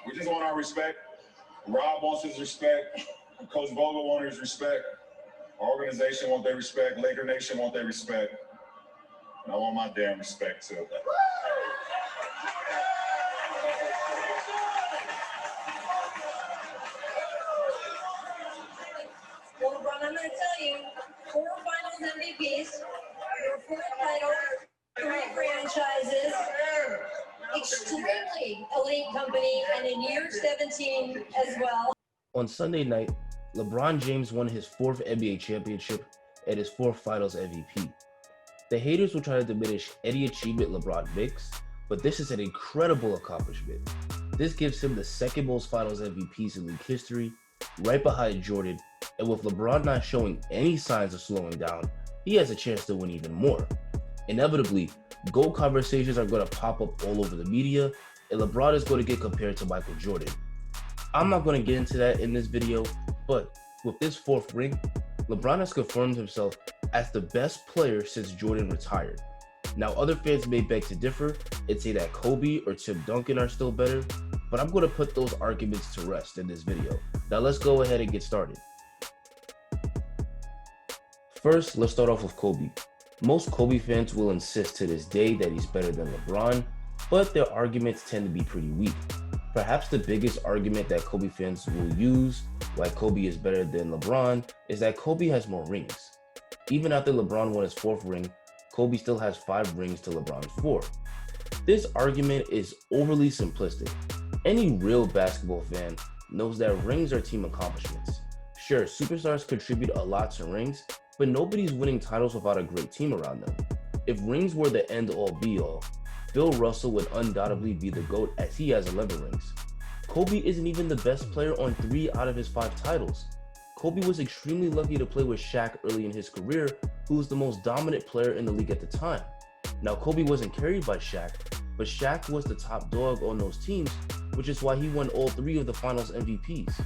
We just want our respect. Rob wants his respect. Coach Vogel wants his respect. Our organization wants their respect. Laker Nation wants their respect. And I want my damn respect too. Well, LeBron, I'm going to tell you, 4 Finals MVPs, your 4th title, 3 franchises, extremely elite company, and in year 17 as well. On Sunday night, LeBron James won his 4th NBA championship and his 4th Finals MVP. The haters will try to diminish any achievement LeBron makes, but this is an incredible accomplishment. This gives him the 2nd most Finals MVPs in league history, right behind Jordan, and with LeBron not showing any signs of slowing down, he has a chance to win even more. Inevitably, GOAT conversations are going to pop up all over the media, and LeBron is going to get compared to Michael Jordan. I'm not going to get into that in this video, but with this 4th ring, LeBron has confirmed himself as the best player since Jordan retired. Now, other fans may beg to differ and say that Kobe or Tim Duncan are still better, but I'm going to put those arguments to rest in this video. Now let's go ahead and get started. First, let's start off with Kobe. Most Kobe fans will insist to this day that he's better than LeBron, but their arguments tend to be pretty weak. Perhaps the biggest argument that Kobe fans will use why Kobe is better than LeBron is that Kobe has more rings. Even after LeBron won his 4th ring, Kobe still has 5 rings to LeBron's 4. This argument is overly simplistic. Any real basketball fan knows that rings are team accomplishments. Sure, superstars contribute a lot to rings, but nobody's winning titles without a great team around them. If rings were the end-all be-all, Bill Russell would undoubtedly be the GOAT as he has 11 rings. Kobe isn't even the best player on 3 out of his 5 titles. Kobe was extremely lucky to play with Shaq early in his career, who was the most dominant player in the league at the time. Now, Kobe wasn't carried by Shaq, but Shaq was the top dog on those teams, which is why he won all 3 of the Finals MVPs.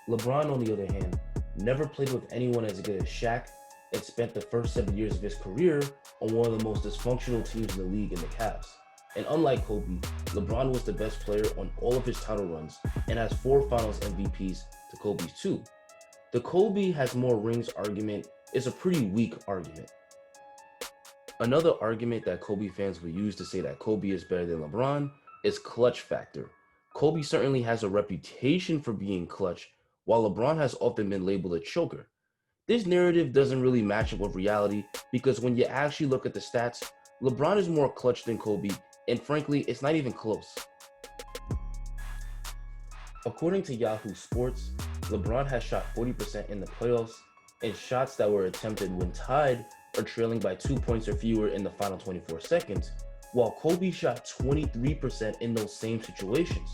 LeBron, on the other hand, never played with anyone as good as Shaq and spent the first 7 years of his career on one of the most dysfunctional teams in the league in the Cavs. And unlike Kobe, LeBron was the best player on all of his title runs and has 4 Finals MVPs to Kobe's 2. The Kobe has more rings argument is a pretty weak argument. Another argument that Kobe fans will use to say that Kobe is better than LeBron is clutch factor. Kobe certainly has a reputation for being clutch, while LeBron has often been labeled a choker. This narrative doesn't really match up with reality because when you actually look at the stats, LeBron is more clutch than Kobe, and frankly, it's not even close. According to Yahoo Sports, LeBron has shot 40% in the playoffs, and shots that were attempted when tied or trailing by 2 points or fewer in the final 24 seconds, while Kobe shot 23% in those same situations.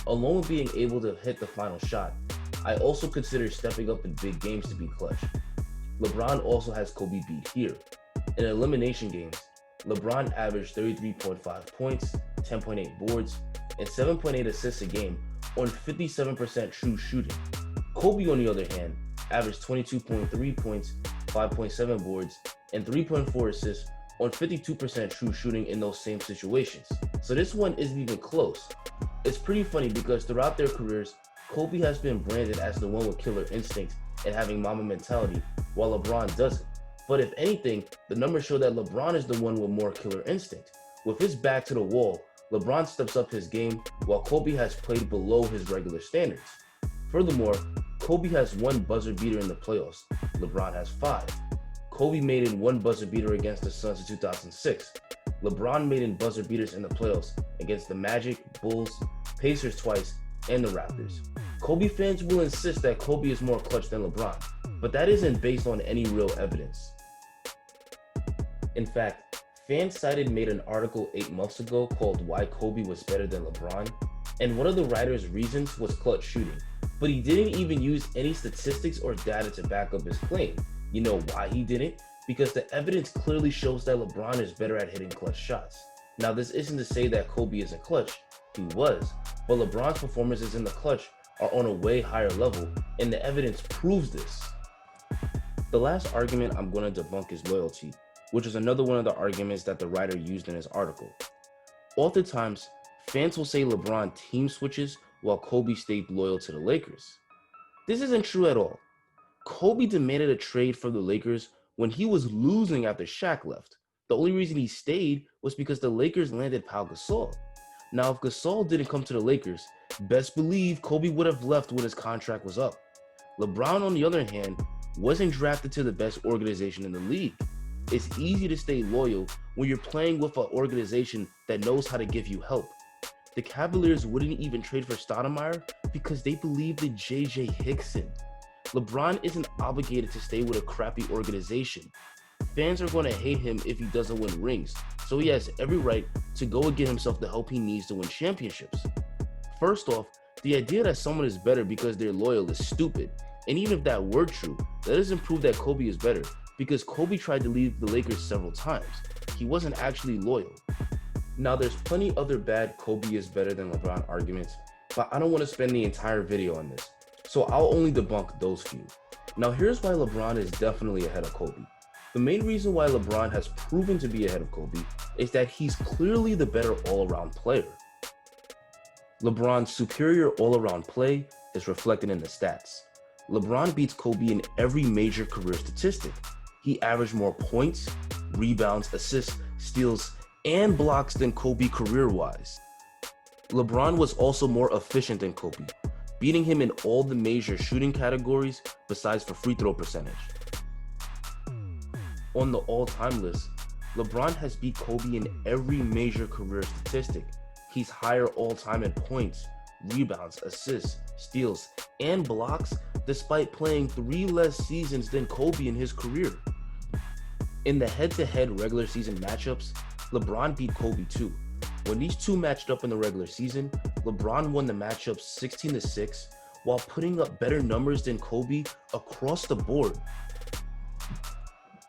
Along with being able to hit the final shot, I also consider stepping up in big games to be clutch. LeBron also has Kobe beat here. In elimination games, LeBron averaged 33.5 points, 10.8 boards, and 7.8 assists a game on 57% true shooting. Kobe, on the other hand, averaged 22.3 points, 5.7 boards, and 3.4 assists on 52% true shooting in those same situations. So this one isn't even close. It's pretty funny because throughout their careers, Kobe has been branded as the one with killer instinct and having Mamba mentality, while LeBron doesn't. But if anything, the numbers show that LeBron is the one with more killer instinct. With his back to the wall, LeBron steps up his game while Kobe has played below his regular standards. Furthermore, Kobe has 1 buzzer beater in the playoffs. LeBron has 5. Kobe made in 1 buzzer beater against the Suns in 2006. LeBron made in buzzer beaters in the playoffs against the Magic, Bulls, Pacers twice, and the Raptors. Kobe fans will insist that Kobe is more clutch than LeBron, but that isn't based on any real evidence. In fact, Fansided made an article 8 months ago called Why Kobe Was Better Than LeBron, and one of the writer's reasons was clutch shooting, but he didn't even use any statistics or data to back up his claim. You know why he didn't? Because the evidence clearly shows that LeBron is better at hitting clutch shots. Now, this isn't to say that Kobe isn't clutch, he was, but LeBron's performances in the clutch are on a way higher level, and the evidence proves this. The last argument I'm going to debunk is loyalty, which is another one of the arguments that the writer used in his article. Oftentimes, Fans will say LeBron team switches while Kobe stayed loyal to the Lakers. This isn't true at all. Kobe demanded a trade from the Lakers when he was losing after Shaq left. The only reason he stayed was because the Lakers landed Pau Gasol. Now, if Gasol didn't come to the Lakers, best believe Kobe would have left when his contract was up. LeBron, on the other hand, wasn't drafted to the best organization in the league. It's easy to stay loyal when you're playing with an organization that knows how to give you help. The Cavaliers wouldn't even trade for Stoudemire because they believed in J.J. Hickson. LeBron isn't obligated to stay with a crappy organization. Fans are going to hate him if he doesn't win rings, so he has every right to go and get himself the help he needs to win championships. First off, the idea that someone is better because they're loyal is stupid, and even if that were true, that doesn't prove that Kobe is better, because Kobe tried to leave the Lakers several times. He wasn't actually loyal. Now, there's plenty other bad Kobe is better than LeBron arguments, but I don't want to spend the entire video on this, so I'll only debunk those few. Now, here's why LeBron is definitely ahead of Kobe. The main reason why LeBron has proven to be ahead of Kobe is that he's clearly the better all-around player. LeBron's superior all-around play is reflected in the stats. LeBron beats Kobe in every major career statistic. He averaged more points, rebounds, assists, steals, and blocks than Kobe career-wise. LeBron was also more efficient than Kobe, beating him in all the major shooting categories besides for free throw percentage. On the all-time list, LeBron has beat Kobe in every major career statistic. He's higher all-time in points, rebounds, assists, steals, and blocks despite playing 3 less seasons than Kobe in his career. In the head-to-head regular season matchups, LeBron beat Kobe too. When these two matched up in the regular season, LeBron won the matchup 16-6 while putting up better numbers than Kobe across the board.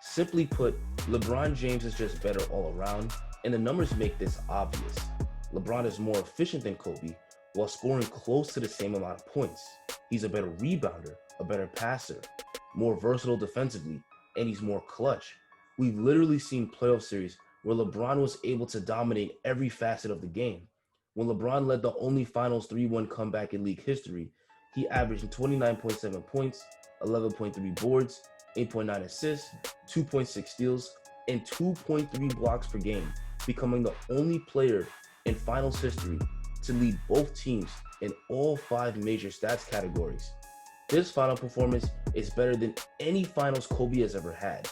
Simply put, LeBron James is just better all around, and the numbers make this obvious. LeBron is more efficient than Kobe while scoring close to the same amount of points. He's a better rebounder, a better passer, more versatile defensively, and he's more clutch. We've literally seen playoff series where LeBron was able to dominate every facet of the game. When LeBron led the only finals 3-1 comeback in league history, he averaged 29.7 points, 11.3 boards, 8.9 assists, 2.6 steals, and 2.3 blocks per game, becoming the only player in finals history to lead both teams in all 5 major stats categories. This final performance is better than any finals Kobe has ever had.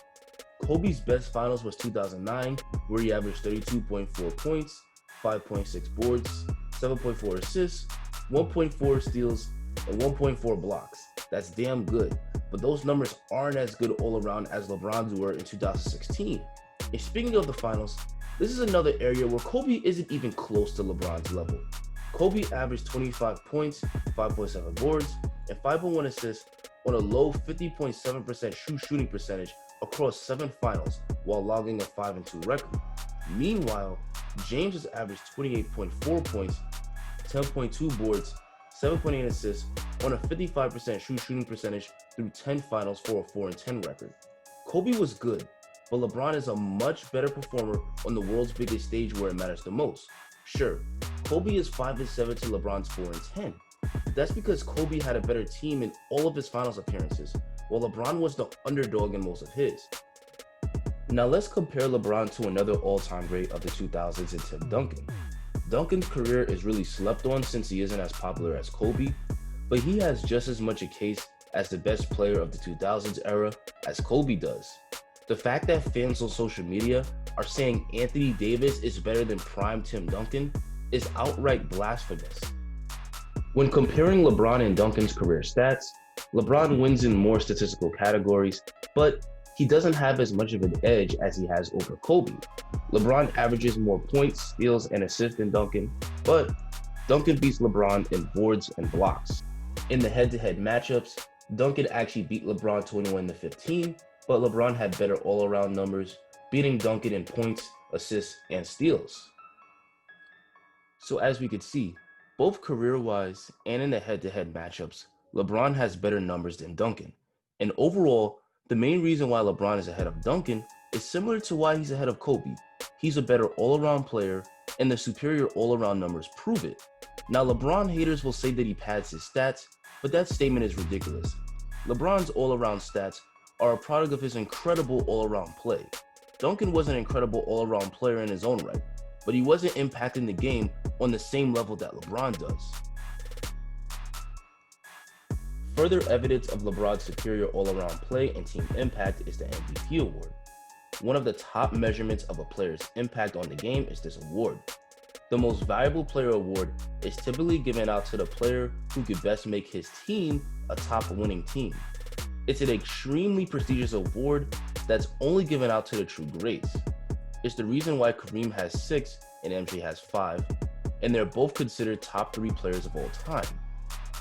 Kobe's best finals was 2009, where he averaged 32.4 points, 5.6 boards, 7.4 assists, 1.4 steals, and 1.4 blocks. That's damn good, but those numbers aren't as good all around as LeBron's were in 2016. And speaking of the finals, this is another area where Kobe isn't even close to LeBron's level. Kobe averaged 25 points, 5.7 boards, and 5.1 assists on a low 50.7% shooting percentage across 7 finals while logging a 5-2 record. Meanwhile, James has averaged 28.4 points, 10.2 boards, 7.8 assists on a 55% shooting percentage through 10 finals for a 4-10 record. Kobe was good, but LeBron is a much better performer on the world's biggest stage where it matters the most. Sure, Kobe is 5-7 to LeBron's 4-10. That's because Kobe had a better team in all of his finals appearances, while LeBron was the underdog in most of his. Now let's compare LeBron to another all-time great of the 2000s in Tim Duncan. Duncan's career is really slept on since he isn't as popular as Kobe, but he has just as much a case as the best player of the 2000s era as Kobe does. The fact that fans on social media are saying Anthony Davis is better than prime Tim Duncan is outright blasphemous. When comparing LeBron and Duncan's career stats, LeBron wins in more statistical categories, but he doesn't have as much of an edge as he has over Kobe. LeBron averages more points, steals, and assists than Duncan, but Duncan beats LeBron in boards and blocks. In the head-to-head matchups, Duncan actually beat LeBron 21-15, but LeBron had better all-around numbers, beating Duncan in points, assists, and steals. So as we could see, both career-wise and in the head-to-head matchups, LeBron has better numbers than Duncan. And overall, the main reason why LeBron is ahead of Duncan is similar to why he's ahead of Kobe. He's a better all-around player, and the superior all-around numbers prove it. Now, LeBron haters will say that he pads his stats, but that statement is ridiculous. LeBron's all-around stats are a product of his incredible all-around play. Duncan was an incredible all-around player in his own right, but he wasn't impacting the game on the same level that LeBron does. Further evidence of LeBron's superior all-around play and team impact is the MVP award. One of the top measurements of a player's impact on the game is this award. The most valuable player award is typically given out to the player who could best make his team a top winning team. It's an extremely prestigious award that's only given out to the true greats. It's the reason why Kareem has 6 and MJ has 5, and they're both considered top 3 players of all time.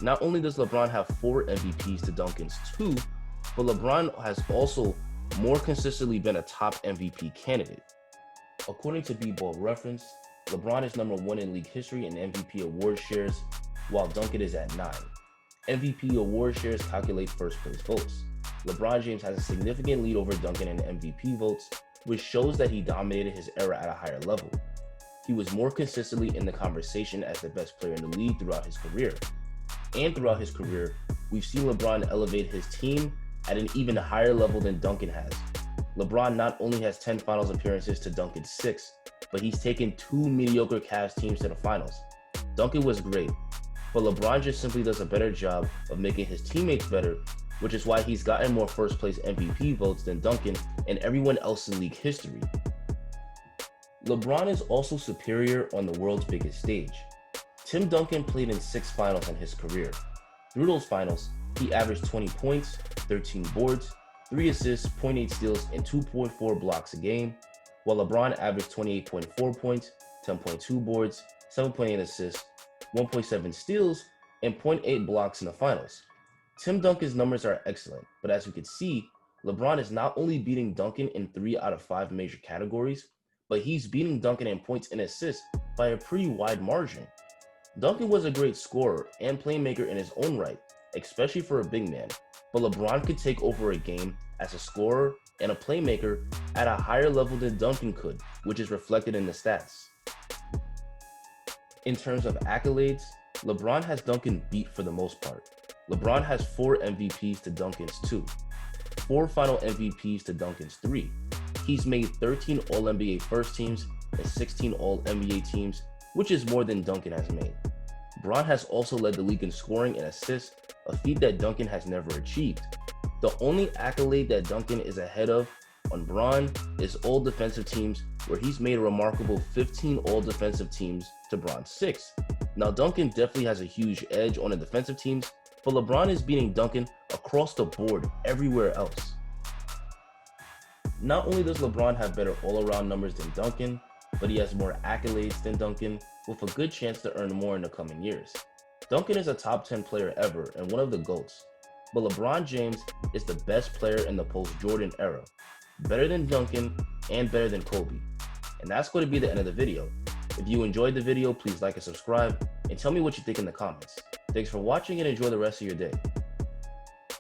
Not only does LeBron have 4 MVPs to Duncan's 2, but LeBron has also more consistently been a top MVP candidate. According to B-Ball Reference, LeBron is number 1 in league history in MVP award shares, while Duncan is at 9. MVP award shares calculate first place votes. LeBron James has a significant lead over Duncan in MVP votes, which shows that he dominated his era at a higher level. He was more consistently in the conversation as the best player in the league throughout his career. And throughout his career, we've seen LeBron elevate his team at an even higher level than Duncan has. LeBron not only has 10 finals appearances to Duncan's 6, but he's taken 2 mediocre Cavs teams to the finals. Duncan was great, but LeBron just simply does a better job of making his teammates better, which is why he's gotten more first place MVP votes than Duncan and everyone else in league history. LeBron is also superior on the world's biggest stage. Tim Duncan played in 6 finals in his career. Through those finals, he averaged 20 points, 13 boards, 3 assists, 0.8 steals, and 2.4 blocks a game, while LeBron averaged 28.4 points, 10.2 boards, 7.8 assists, 1.7 steals, and 0.8 blocks in the finals. Tim Duncan's numbers are excellent, but as you can see, LeBron is not only beating Duncan in 3 out of 5 major categories, but he's beating Duncan in points and assists by a pretty wide margin. Duncan was a great scorer and playmaker in his own right, especially for a big man, but LeBron could take over a game as a scorer and a playmaker at a higher level than Duncan could, which is reflected in the stats. In terms of accolades, LeBron has Duncan beat for the most part. LeBron has 4 MVPs to Duncan's 2, 4 final MVPs to Duncan's 3. He's made 13 All-NBA first teams and 16 All-NBA teams, which is more than Duncan has made. Bron has also led the league in scoring and assists, a feat that Duncan has never achieved. The only accolade that Duncan is ahead of on Bron is all defensive teams, where he's made a remarkable 15 all defensive teams to Bron's 6. Now Duncan definitely has a huge edge on the defensive teams, but LeBron is beating Duncan across the board everywhere else. Not only does LeBron have better all-around numbers than Duncan, but he has more accolades than Duncan, with a good chance to earn more in the coming years. Duncan is a top 10 player ever and one of the GOATs, but LeBron James is the best player in the post-Jordan era, better than Duncan and better than Kobe. And that's going to be the end of the video. If you enjoyed the video, please like and subscribe, and tell me what you think in the comments. Thanks for watching and enjoy the rest of your day.